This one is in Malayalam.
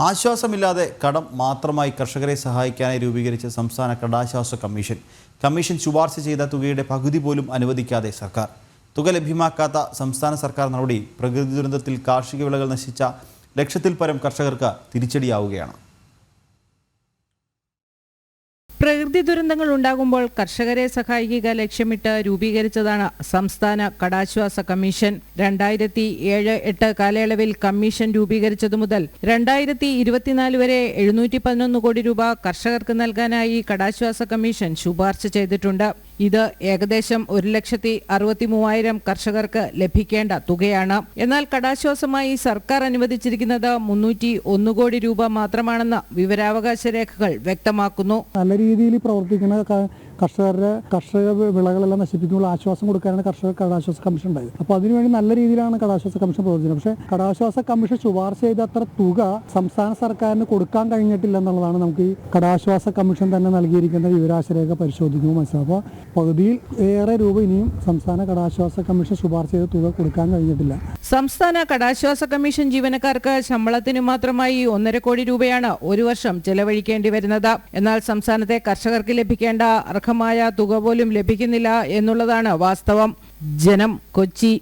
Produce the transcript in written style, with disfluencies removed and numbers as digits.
ആശ്വാസമില്ലാതെ കടം മാത്രമായി കർഷകരെ സഹായിക്കാനായി രൂപീകരിച്ച സംസ്ഥാന കടാശ്വാസ കമ്മീഷൻ ശുപാർശ ചെയ്ത തുകയുടെ പകുതി പോലും അനുവദിക്കാതെ സർക്കാർ. തുക ലഭ്യമാക്കാത്ത സംസ്ഥാന സർക്കാർ നടപടി പ്രകൃതി ദുരന്തത്തിൽ കാർഷിക വിളകൾ നശിച്ച ലക്ഷത്തിൽ പരം കർഷകർക്ക് തിരിച്ചടിയാവുകയാണ്. പ്രകൃതി ദുരന്തങ്ങൾ ഉണ്ടാകുമ്പോൾ കർഷകരെ സഹായിക്കുക ലക്ഷ്യമിട്ട് രൂപീകരിച്ചതാണ് സംസ്ഥാന കടാശ്വാസ കമ്മീഷൻ. 2007-8 കാലയളവിൽ കമ്മീഷൻ രൂപീകരിച്ചതു മുതൽ 2024 വരെ 711 കോടി രൂപ കർഷകർക്ക് നൽകാനായി കടാശ്വാസ കമ്മീഷൻ ശുപാർശ ചെയ്തിട്ടുണ്ട്. ഇത് ഏകദേശം 1,63,000 കർഷകർക്ക് ലഭിക്കേണ്ട തുകയാണ്. എന്നാൽ കടാശ്വാസമായി സർക്കാർ അനുവദിച്ചിരിക്കുന്നത് 301 കോടി രൂപ മാത്രമാണെന്ന് വിവരാവകാശ രേഖകൾ വ്യക്തമാക്കുന്നു. നല്ല രീതിയിൽ പ്രവർത്തിക്കുന്ന കർഷക വിളകളെല്ലാം നശിപ്പിക്കുമ്പോൾ ആശ്വാസം കൊടുക്കാനാണ് കർഷക കടാശ്വാസ കമ്മീഷൻ ഉണ്ടായത്. അപ്പോൾ അതിനുവേണ്ടി നല്ല രീതിയിലാണ് കടാശ്വാസ കമ്മീഷൻ പ്രവർത്തിക്കുന്നത്. പക്ഷേ കടാശ്വാസ കമ്മീഷൻ ശുപാർശ ചെയ്ത അത്ര തുക സംസ്ഥാന സർക്കാരിന് കൊടുക്കാൻ കഴിഞ്ഞിട്ടില്ല എന്നുള്ളതാണ് നമുക്ക് ഈ കടാശ്വാസ കമ്മീഷൻ തന്നെ നൽകിയിരിക്കുന്ന വിവരാവകാശ രേഖ പരിശോധിക്കുമ്പോൾ മനസ്സിലാവും. അപ്പോൾ പകുതിയിൽ ഏറെ രൂപ ഇനിയും സംസ്ഥാന കടാശ്വാസ കമ്മീഷൻ ശുപാർശ ചെയ്ത തുക കൊടുക്കാൻ കഴിഞ്ഞിട്ടില്ല. സംസ്ഥാന കടാശ്വാസ കമ്മീഷൻ ജീവനക്കാർക്ക് ശമ്പളത്തിന് മാത്രമായി 1.5 കോടി രൂപയാണ് ഒരു വർഷം ചെലവഴിക്കേണ്ടി വരുന്നത്. എന്നാൽ സംസ്ഥാനത്തെ കർഷകർക്ക് ലഭിക്കേണ്ട അർഹമായ തുക പോലും ലഭിക്കുന്നില്ല എന്നുള്ളതാണ് വാസ്തവം. ജനം, കൊച്ചി.